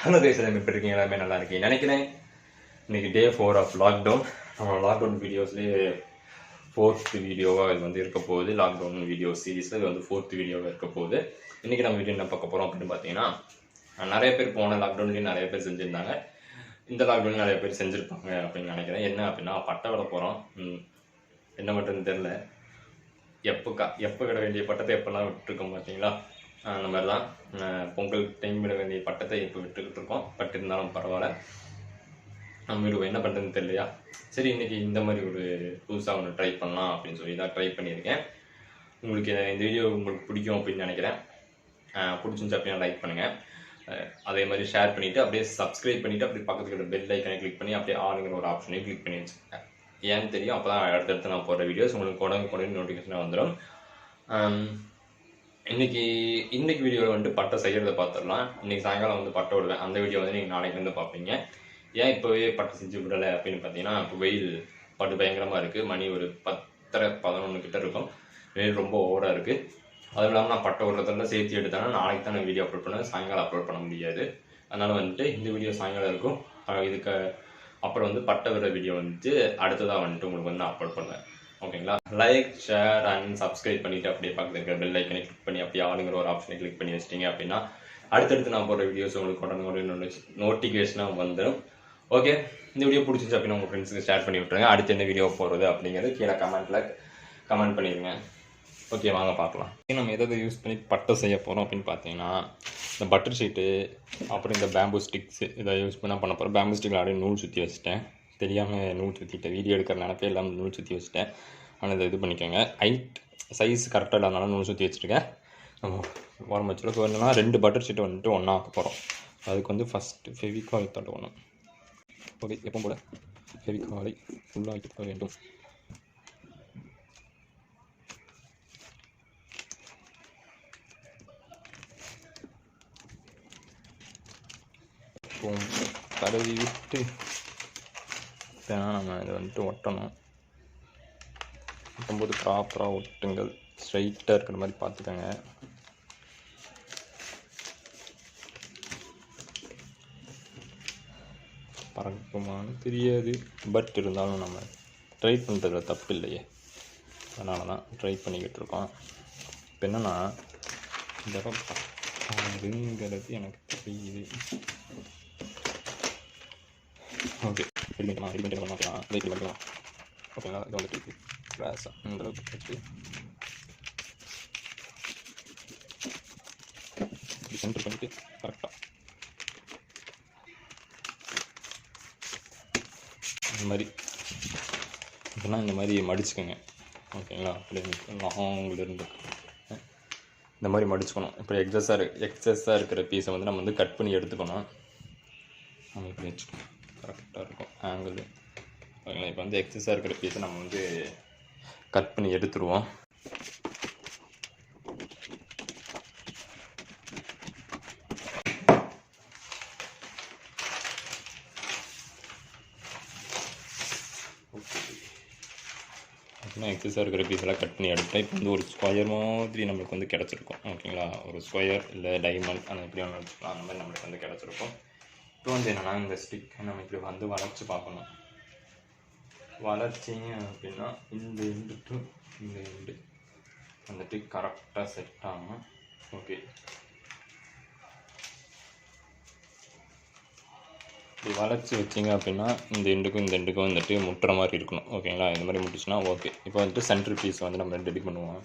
Hello guys, எல்லாமே எப்படி இருக்கீங்க? எல்லாமே நல்லா இருக்கீங்க நினைக்கிறேன். இன்னைக்கு டே 4 ஆஃப் லாக்டவுன். நம்ம லாக்டவுன் வீடியோஸ்லேயே 4th வீடியோவாக இது வந்து இருக்க போகுது. லாக்டவுன் வீடியோ சீரீஸில் இது வந்து 4th வீடியோவாக இருக்க போகுது. இன்றைக்கி நம்ம வீடியோ என்ன பார்க்க போகிறோம் அப்படின்னு பார்த்தீங்கன்னா, நிறைய பேர் போன லாக்டவுன்லேயும் நிறைய பேர் செஞ்சுருந்தாங்க. இந்த லாக்டவுன்லேயும் நிறைய பேர் செஞ்சுருப்பாங்க அப்படின்னு நினைக்கிறேன். என்ன அப்படின்னா, பட்டை விட போகிறோம். என்ன பண்ணுறதுன்னு தெரில. எப்போ விட வேண்டிய பட்டத்தை எப்போல்லாம் விட்டுருக்கோம் பார்த்தீங்களா? அந்த மாதிரி தான் பொங்கல் டைம் விட வேண்டிய பட்டத்தை இப்போ விட்டுக்கிட்டு இருக்கோம். பட் இருந்தாலும் பரவாயில்ல, நம்ம வீடு என்ன பண்ணுறதுன்னு தெரியலையா? சரி, இன்றைக்கி இந்த மாதிரி ஒரு புதுசாக ஒன்று ட்ரை பண்ணலாம் அப்படின்னு சொல்லி தான் ட்ரை பண்ணியிருக்கேன். உங்களுக்கு இந்த வீடியோ உங்களுக்கு பிடிக்கும் அப்படின்னு நினைக்கிறேன். பிடிச்சிருந்துச்சு அப்படின்னா லைக் பண்ணுங்கள். அதே மாதிரி ஷேர் பண்ணிவிட்டு அப்படியே சப்ஸ்கிரைப் பண்ணிவிட்டு அப்படியே பக்கத்துக்கு இருக்கிற பெல் ஐக்கனை கிளிக் பண்ணி அப்படியே ஆளுங்கிற ஒரு ஆப்ஷனையும் கிளிக் பண்ணி வச்சுக்கோங்க. ஏன்னு தெரியும், அப்போ தான் அடுத்தடுத்து நான் போடுற வீடியோஸ் உங்களுக்கு உடனே நோட்டிஃபிகேஷனாக வந்துடும். இன்னைக்கு வீடியோவில் வந்து பட்டை செய்கிறத பார்த்துடலாம். இன்றைக்கி சாயங்காலம் வந்து பட்டை விடுவேன். அந்த வீடியோ வந்து நீங்கள் நாளைக்கு வந்து பார்ப்பீங்க. ஏன் இப்போவே பட்டை செஞ்சு விடலை அப்படின்னு பார்த்தீங்கன்னா, இப்போ வெயில் பட்டு பயங்கரமாக இருக்குது. மணி ஒரு 10:11 கிட்ட இருக்கும். வெயில் ரொம்ப ஓவராக இருக்குது. அதுவும் இல்லாமல் நான் பட்டை விடுறதெல்லாம் சேர்த்து எடுத்தேன்னா நாளைக்கு தான் நான் வீடியோ அப்லோட் பண்ணுவேன். சாயங்காலம் அப்லோட் பண்ண முடியாது. அதனால் வந்துட்டு இந்த வீடியோ சாயங்காலம் இருக்கும். இதுக்கு அப்புறம் வந்து பட்டை விடுற வீடியோ வந்துட்டு அடுத்ததாக வந்துட்டு உங்களுக்கு வந்து அப்லோட் பண்ணுவேன். ஓகேங்களா? லைக், ஷேர் அண்ட் சப்ஸ்கிரைப் பண்ணிவிட்டு அப்படியே பக்கத்தில் இருக்கிற பெல் ஐக்கனை கிளிக் பண்ணி அப்படியே ஆளுங்கிற ஒரு ஆப்ஷனை கிளிக் பண்ணி வச்சிட்டிங்க அப்படின்னா அடுத்தடுத்து நான் போடுற வீடியோஸ் உங்களுக்கு உடனே நோட்டிஃபிகேஷனாக வந்துடும். ஓகே, இந்த வீடியோ பிடிச்சிச்சு அப்படின்னா உங்கள் ஃப்ரெண்ட்ஸுக்கு ஷேர் பண்ணி விட்டுருங்க. அடுத்து என்ன வீடியோ போடுறது அப்படிங்கிறது கீழே கமெண்ட் பண்ணிடுங்க. ஓகே, வாங்க பார்க்கலாம். நம்ம எதாவது யூஸ் பண்ணி பட்டை செய்ய போகிறோம் அப்படின்னு பார்த்தீங்கன்னா, இந்த பட்டர் ஷீட்டு அப்புறம் இந்த பேம்பூ ஸ்டிக்ஸு இதை யூஸ் பண்ண போகிறோம். பேம்பூ ஸ்டிக்கில் அப்படியே நூல் சுற்றி வச்சுட்டேன். தெரியாமல் நூல் சுற்றிட்டேன். வீடியோ எடுக்கிற நினைப்பே இல்லாமல் நூல் சுற்றி வச்சுட்டேன். ஆனால் இதை இது பண்ணிக்கோங்க. ஹைட் சைஸ் கரெக்டாக இல்லாதனால நூல் சுற்றி வச்சுருக்கேன். ஓரம் வச்சுருக்கு. வேணும்னா 2 பட்டர் ஷீட்டை வந்துட்டு ஒன்றா ஆக்க போகிறோம். அதுக்கு வந்து ஃபஸ்ட்டு ஃபெவிகால் தடவணும். ஓகே, எப்போ போல ஃபெவிகாலை ஃபுல்லாக வைக்க வேண்டும். தடவி விட்டு நம்ம இதை வந்துட்டு ஒட்டணும். ஒட்டும்போது ப்ராப்பராக ஒட்டுங்கள். ஸ்ட்ரைட்டாக இருக்கிற மாதிரி பார்த்துக்கோங்க. பறக்குமான்னு தெரியாது, பட் இருந்தாலும் நம்ம ட்ரை பண்ணுறதுல தப்பு இல்லையே. அதனால தான் ட்ரை பண்ணிக்கிட்டு இருக்கோம். இப்போ என்னென்னா, இந்த பட்டாங்கிறது எனக்கு தெரியுது. ஓகே, ரெடி பண்ணிக்கலாம். ஓகேங்களா? இது வந்துட்டு கிளாஸாக இந்த அளவுக்கு வச்சு சென்டர் பண்ணிவிட்டு கரெக்டாக இந்த மாதிரி இப்போனா இந்த மாதிரி மடிச்சுக்கோங்க. ஓகேங்களா? அப்படி லாங்கிலிருந்து இந்த மாதிரி மடிச்சுக்கணும். இப்போ எக்ஸஸாக இருக்கிற பீஸை வந்து நம்ம வந்து கட் பண்ணி எடுத்துக்கணும். நம்ம இப்படி வச்சுக்கணும், கரெக்டாக இருக்கும் ஆங்கிள். ஓகேங்களா? இப்போ வந்து எக்ஸஸாக இருக்கிற பீஸை நம்ம வந்து கட் பண்ணி எடுத்துருவோம். அப்படின்னா எக்ஸஸாக இருக்கிற பீஸெல்லாம் கட் பண்ணி எடுத்துட்டேன். இப்போ வந்து ஒரு ஸ்கொயர் மாதிரி நம்மளுக்கு வந்து கிடச்சிருக்கும். ஓகேங்களா? ஒரு ஸ்கொயர் இல்லை டைமண்ட் அந்த எப்படி ஒன்று வச்சுக்கலாம். அந்த மாதிரி நம்மளுக்கு வந்து கிடச்சிருக்கும். இப்போ வந்து என்னென்னா, இந்த ஸ்டிக் நம்ம இப்படி வந்து வளைச்சி பார்க்கணும். வளைச்சிங்க அப்படின்னா இந்த எண்டு டு இந்த எண்டு வந்துட்டு கரெக்டாக செட் ஆகும். ஓகே, இப்படி வளைச்சி வச்சிங்க அப்படின்னா இந்த எண்டுக்கும் வந்துட்டு முட்டுற மாதிரி இருக்கணும். ஓகேங்களா? இந்த மாதிரி முட்டுச்சுன்னா ஓகே. இப்போ வந்துட்டு சென்ட்ரு பீஸ் வந்து நம்ம ரெடி பண்ணுவோம்.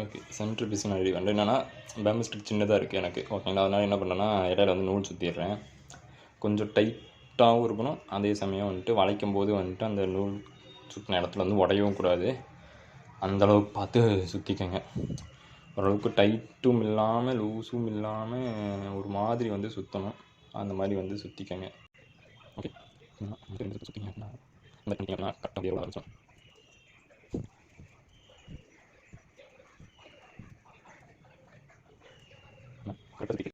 ஓகே, சென்ட்ரு பீஸ் நான் ரெடி பண்ணுறேன். என்னென்னா, பேம்பு ஸ்டிக் சின்னதாக இருக்குது எனக்கு. ஓகேங்களா? அதனால் என்ன பண்ணேன்னா, இடையில வந்து நூல் சுற்றிடுறேன். கொஞ்சம் டைட்டாகவும் இருக்கணும். அதே சமயம் வந்துட்டு வளைக்கும் போது வந்துட்டு அந்த நூல் சுற்றின இடத்துல வந்து உடையவும் கூடாது. அந்தளவுக்கு பார்த்து சுற்றிக்கங்க. ஓரளவுக்கு டைட்டும் இல்லாமல் லூஸும் இல்லாமல் ஒரு மாதிரி வந்து சுற்றணும். அந்த மாதிரி வந்து சுற்றிக்கங்க. ஓகே, சுற்றிங்கன்னா கரெக்டாக எவ்வளோ ஆரம்பிச்சோம்.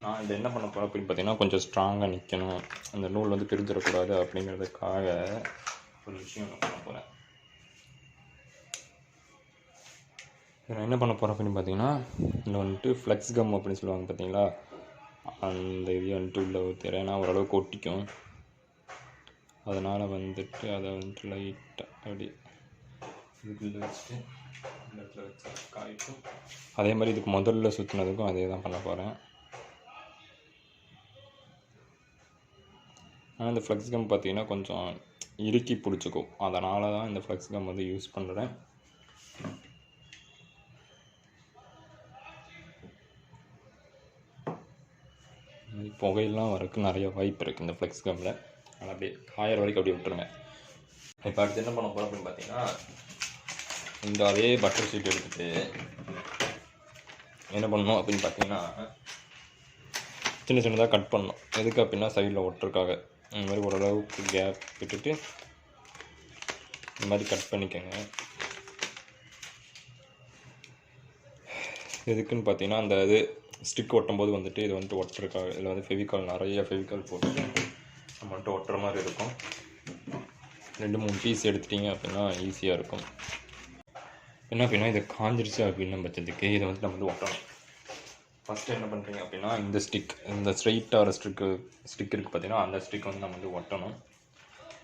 நான் இதை என்ன பண்ண போகிறேன் அப்படின்னு பார்த்தீங்கன்னா, கொஞ்சம் ஸ்ட்ராங்காக நிற்கணும். அந்த நூல் வந்து பிரிஞ்சிடக்கூடாது அப்படிங்கிறதுக்காக ஒரு விஷயம் நான் பண்ண போகிறேன். நான் என்ன பண்ண போகிறேன் அப்படின்னு பார்த்தீங்கன்னா, இதில் வந்துட்டு ஃப்ளெக்ஸ் கம் அப்படின்னு சொல்லுவாங்க பார்த்தீங்களா? அந்த இது வந்துட்டு உள்ள ஊற்றுறேன். ஏன்னா ஓரளவுக்கு ஒட்டிக்கும். அதனால் வந்துட்டு அதை வந்துட்டு லைட்டாக அப்படி இதுக்குள்ளே வச்சுட்டு இந்த இடத்துல வச்சு காய்க்கும். அதே மாதிரி இதுக்கு முதல்ல சுற்றினதுக்கும் அதே தான் பண்ண போகிறேன். ஆனால் இந்த ஃப்ளெக்ஸ் கம் பார்த்திங்கன்னா கொஞ்சம் இறுக்கி பிடிச்சிக்கும். அதனால தான் இந்த ஃப்ளெக்ஸ் கம் வந்து யூஸ் பண்ணுறேன். புகையெல்லாம் வரக்கு நிறைய வாய்ப்பு இருக்குது இந்த ஃப்ளெக்ஸ் கம்மில். ஆனால் அப்படியே காயற வரைக்கும் அப்படியே விட்டுருங்க. இப்போ அடுத்து என்ன பண்ண போகிறோம் அப்படின்னு பார்த்தீங்கன்னா, இந்த அதே பட்டர் ஷீட் எடுத்துகிட்டு என்ன பண்ணணும் அப்படின்னு பார்த்தீங்கன்னா, சின்ன சின்னதாக கட் பண்ணணும். எதுக்கு அப்படின்னா சைடில் ஒட்டுறதுக்காக. இந்த மாதிரி ஓரளவுக்கு கேப் விட்டுட்டு இந்த மாதிரி கட் பண்ணிக்கோங்க. எதுக்குன்னு பார்த்தீங்கன்னா, அந்த இது ஸ்டிக் ஒட்டும் போது வந்துட்டு இது வந்துட்டு ஒட்டுறதுக்காக. இதில் வந்து ஃபெவிகால் நிறைய ஃபெவிகால் போட்டு நம்ம வந்துட்டு ஒட்டுற மாதிரி இருக்கும். 2-3 பீஸ் எடுத்துட்டிங்க அப்படின்னா ஈஸியாக இருக்கும். என்ன அப்படின்னா இதை காஞ்சிருச்சு அப்படின்ன பட்சத்துக்கு இதை வந்து நம்ம வந்து ஒட்டணும். ஃபஸ்ட்டு என்ன பண்ணுறீங்க அப்படின்னா, இந்த ஸ்டிக், இந்த ஸ்ட்ரைட்டாக ஸ்டிக் இருக்குது பார்த்தீங்கன்னா, அந்த ஸ்டிக் வந்து நம்ம வந்து ஒட்டணும்.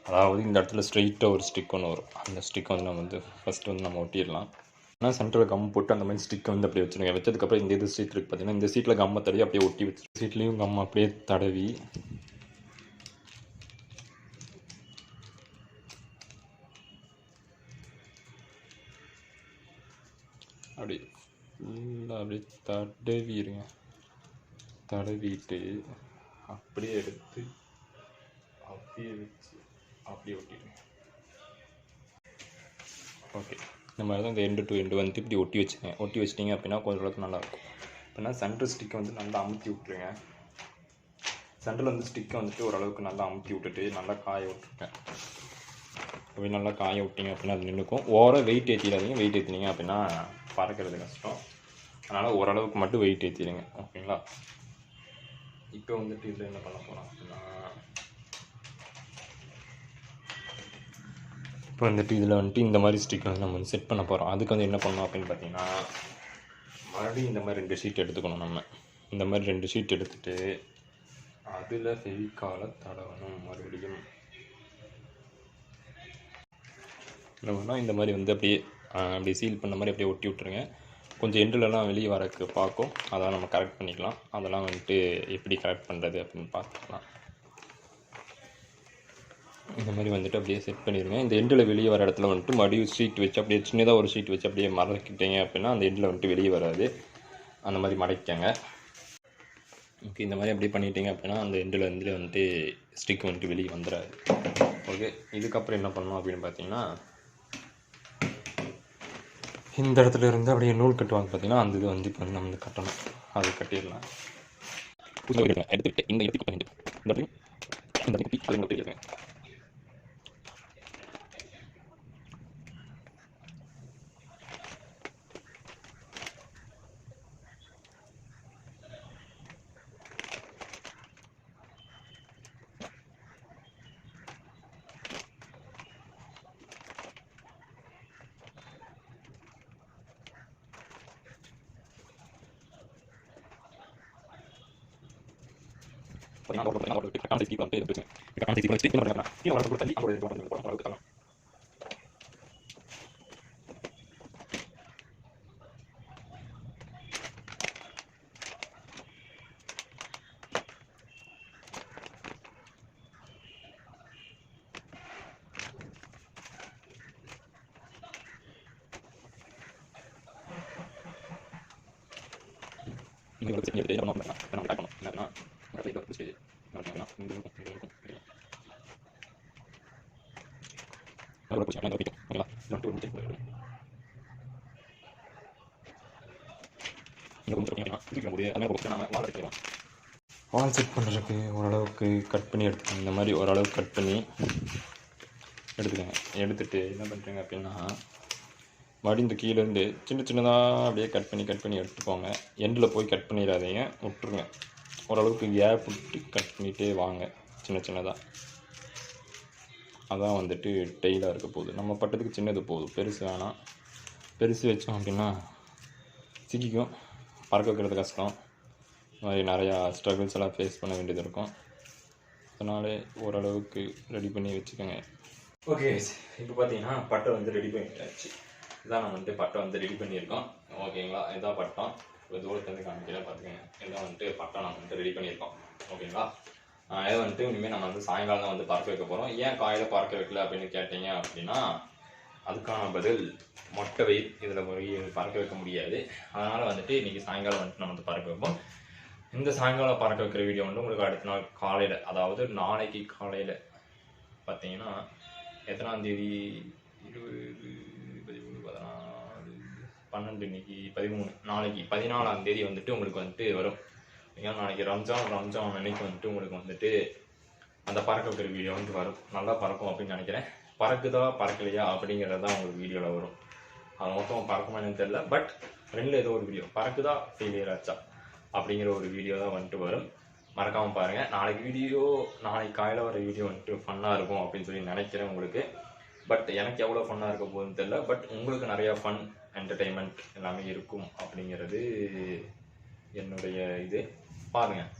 அதாவது இந்த இடத்துல ஸ்ட்ரைட்டாக ஒரு ஸ்டிக் ஒன்று வரும். அந்த ஸ்டிக் வந்து நம்ம வந்து ஃபஸ்ட்டு வந்து நம்ம ஒட்டிடலாம். ஆனால் சென்டரில் கம் போட்டு அந்த மாதிரி ஸ்டிக்கை வந்து அப்படியே வச்சுருங்க. வச்சதுக்கப்புறம் இந்த இது சீட் இருக்குது பார்த்தீங்கன்னா, இந்த சீட்டில் கம்மை தடவி அப்படியே ஒட்டி வச்சு, சீட்லேயும் கம் அப்படியே தடவி அப்படி ஃபுல்லாக அப்படியே தடவிடுங்க. தடவிட்டு அப்படியே எடுத்து அப்படியே வச்சு அப்படியே ஒட்டிடுங்க. ஓகே, இந்த மாதிரி தான் இந்த எண்டு டு எண்டு வந்து இப்படி ஒட்டி வச்சுங்க. ஒட்டி வச்சிட்டிங்க அப்படின்னா கொஞ்சம் அளவுக்கு நல்லாயிருக்கும். அப்படின்னா சென்டர் ஸ்டிக்கை வந்து நல்லா அமுத்தி விட்ருங்க. சென்டரில் வந்து ஸ்டிக்கை வந்துட்டு ஓரளவுக்கு நல்லா அமுத்தி விட்டுட்டு நல்லா காய விட்ருக்கேன். அப்படி நல்லா காய விட்டிங்க அப்படின்னா அது நின்றுக்கும். ஓவராக வெயிட் ஏற்றிடாதீங்க. வெயிட் ஏற்றினீங்க அப்படின்னா பறக்கிறது கஷ்டம். அதனால் ஓரளவுக்கு மட்டும் வெயிட் ஏற்றிடுங்க. ஓகேங்களா? இப்போ வந்துட்டு இதில் என்ன பண்ண போகிறோம் அப்படின்னா, இப்போ வந்துட்டு இதில் வந்துட்டு இந்த மாதிரி ஸ்டிக் வந்து நம்ம வந்து செட் பண்ண போகிறோம். அதுக்கு வந்து என்ன பண்ணணும் அப்படின்னு பார்த்தீங்கன்னா, மறுபடியும் இந்த மாதிரி 2 ஷீட் எடுத்துக்கணும். நம்ம இந்த மாதிரி 2 ஷீட் எடுத்துகிட்டு அதில் ஃபெவிகாலை தடவணும். மறுபடியும் என்ன பண்ணால் இந்த மாதிரி வந்து அப்படியே சீல் பண்ண மாதிரி அப்படியே ஒட்டி விட்ருங்க. கொஞ்சம் எண்டுலலாம் வெளியே வரக்கு பார்க்கும். அதெல்லாம் நம்ம கரெக்ட் பண்ணிக்கலாம். அதெல்லாம் வந்துட்டு எப்படி கரெக்ட் பண்ணுறது அப்படின்னு பார்த்துக்கலாம். இந்த மாதிரி வந்துட்டு அப்படியே செட் பண்ணிடுங்க. இந்த எண்டில் வெளியே வர இடத்துல வந்துட்டு மறுபடியும் ஷீட் வச்சு அப்படியே சின்னதாக ஒரு ஷீட் வச்சு அப்படியே மடக்கிட்டீங்க அப்படின்னா அந்த எண்டில் வந்துட்டு வெளியே வராது. அந்த மாதிரி மடக்கிக்கங்க. ஓகே, இந்த மாதிரி அப்படியே பண்ணிட்டீங்க அப்படின்னா அந்த எண்டில் வந்துட்டு ஸ்டிக் வந்துட்டு வெளியே வந்துடாது. ஓகே, இதுக்கப்புறம் என்ன பண்ணணும் அப்படின்னு பார்த்தீங்கன்னா, இந்த இடத்துல இருந்து அப்படியே நூல் கட்டுவாங்க பார்த்தீங்கன்னா, அந்த இது வந்து இப்போ வந்து நம்ம வந்து கட்டணும். அது கட்டிடலாம். எடுத்துக்கிட்டு இந்த இடத்துக்கு பண்ணிட்டு இந்த இடத்துக்கு வால் செட் பண்ணுறதுக்கு ஓரளவுக்கு கட் பண்ணி எடுத்துக்கோங்க. இந்த மாதிரி ஓரளவுக்கு கட் பண்ணி எடுத்துக்கோங்க. எடுத்துகிட்டு என்ன பண்ணுறீங்க அப்படின்னா, மறுபடியும் இந்த கீழேருந்து சின்ன சின்னதாக அப்படியே கட் பண்ணி எடுத்துக்கோங்க. எண்டில் போய் கட் பண்ணிடாதீங்க, விட்டுருங்க. ஓரளவுக்கு கேப் விட்டு கட் பண்ணிகிட்டே வாங்க சின்ன சின்னதாக. அதான் வந்துட்டு டெய்லாக இருக்க போகுது. நம்ம பட்டத்துக்கு சின்னது போதும், பெருசு வேணாம். பெருசு வச்சோம் அப்படின்னா சிக்கிக்கும், பறக்க வைக்கிறது கஷ்டம். இந்த மாதிரி நிறையா ஸ்ட்ரகிள்ஸ் எல்லாம் ஃபேஸ் பண்ண வேண்டியது இருக்கும். அதனால ஓரளவுக்கு ரெடி பண்ணி வச்சுக்கோங்க. ஓகே, இப்போ பார்த்தீங்கன்னா பட்டை வந்து ரெடி பண்ணிட்டாச்சு. இதான் நம்ம வந்துட்டு பட்டை வந்து ரெடி பண்ணியிருக்கோம். ஓகேங்களா, இதான் பட்டம். இப்போ தூரத்துலேருந்து காமிக்கலாம் பார்த்துக்கோங்க. இதான் வந்துட்டு பட்டை நம்ம வந்துட்டு ரெடி பண்ணியிருக்கோம். ஓகேங்களா, இதை வந்துட்டு இனிமேல் நம்ம வந்து சாயங்காலம் தான் வந்து பறக்க வைக்க போகிறோம். ஏன் காலையில் பறக்க வைக்கல அப்படின்னு கேட்டீங்க அப்படின்னா, அதுக்கான பதில் மொட்டை வெயில் இதில் பறக்க வைக்க முடியாது. அதனால் வந்துட்டு இன்றைக்கி சாயங்காலம் வந்துட்டு நம்ம வந்து பறக்க வைப்போம். இந்த சாயங்காலம் பறக்க வைக்கிற வீடியோ வந்து உங்களுக்கு அடுத்த நாள் காலையில், அதாவது நாளைக்கு காலையில் பார்த்தீங்கன்னா எத்தனாம் தேதி, 20, 13, 14, 12, இன்னைக்கு 13, நாளைக்கு 14ஆம் தேதி வந்துட்டு உங்களுக்கு வந்துட்டு வரும். ஏன்னா நாளைக்கு ரம்ஜான் அன்னைக்கு வந்துட்டு உங்களுக்கு வந்துட்டு அந்த பறக்க வைக்கிற வீடியோ வந்து வரும். நல்லா பறக்கும் அப்படின்னு நினைக்கிறேன். பறக்குதா பறக்கலையா அப்படிங்கிறது தான் உங்களுக்கு வீடியோவில் வரும். அது மொத்தம் பறக்குமா எனக்கு தெரியல, பட் ரெண்டில் ஏதோ ஒரு வீடியோ பறக்குதா ஃபெயிலியர் ஆச்சா அப்படிங்கிற ஒரு வீடியோ தான் வந்துட்டு வரும். மறக்காமல் பாருங்கள். நாளைக்கு காலையில் வர வீடியோ வந்துட்டு ஃபன்னாக இருக்கும் அப்படின்னு சொல்லி நினைக்கிறேன் உங்களுக்கு. பட் எனக்கு எவ்வளோ ஃபன்னாக இருக்க போகுதுன்னு தெரியல. பட் உங்களுக்கு நிறையா ஃபன் என்டர்டெயின்மெண்ட் எல்லாமே இருக்கும் அப்படிங்கிறது என்னுடைய இது. பாருங்கள்.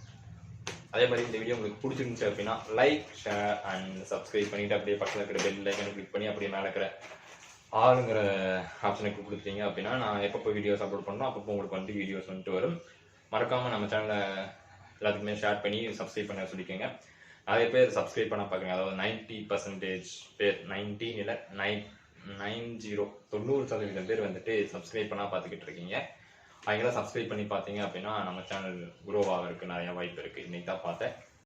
அதே மாதிரி இந்த வீடியோ உங்களுக்கு பிடிச்சிருந்துச்சு அப்படின்னா லைக், ஷேர் அண்ட் சப்ஸ்கிரைப் பண்ணிவிட்டு அப்படியே பக்கத்தில் இருக்கிற பெல் ஐக்கனை கிளிக் பண்ணி அப்படியே மேலே இருக்கிற ஆளுங்கிற ஆப்ஷனுக்கு கொடுத்தீங்க அப்படின்னா நான் எப்பப்போ வீடியோஸ் அப்லோட் பண்ணணும் அப்பப்போ உங்களுக்கு வந்துட்டு வீடியோஸ் வந்துட்டு வரும். மறக்காமல் நம்ம சேனலை எல்லாத்துக்குமே ஷேர் பண்ணி சப்ஸ்கிரைப் பண்ண சொல்லிக்கோங்க. நிறைய பேர் சப்ஸ்கிரைப் பண்ண பார்க்குறீங்க. அதாவது 90% பேர், 90 இல்லை 90% பேர் வந்துட்டு சப்ஸ்கிரைப் பண்ணால் பார்த்துக்கிட்டு இருக்கீங்க. அவங்களாம் சப்ஸ்கிரைப் பண்ணி பார்த்தீங்க அப்படின்னா நம்ம சேனல் குரோ ஆகிறதுக்கு நிறையா வாய்ப்பு இருக்குது. இன்றைக்கி தான் பார்த்தேன்.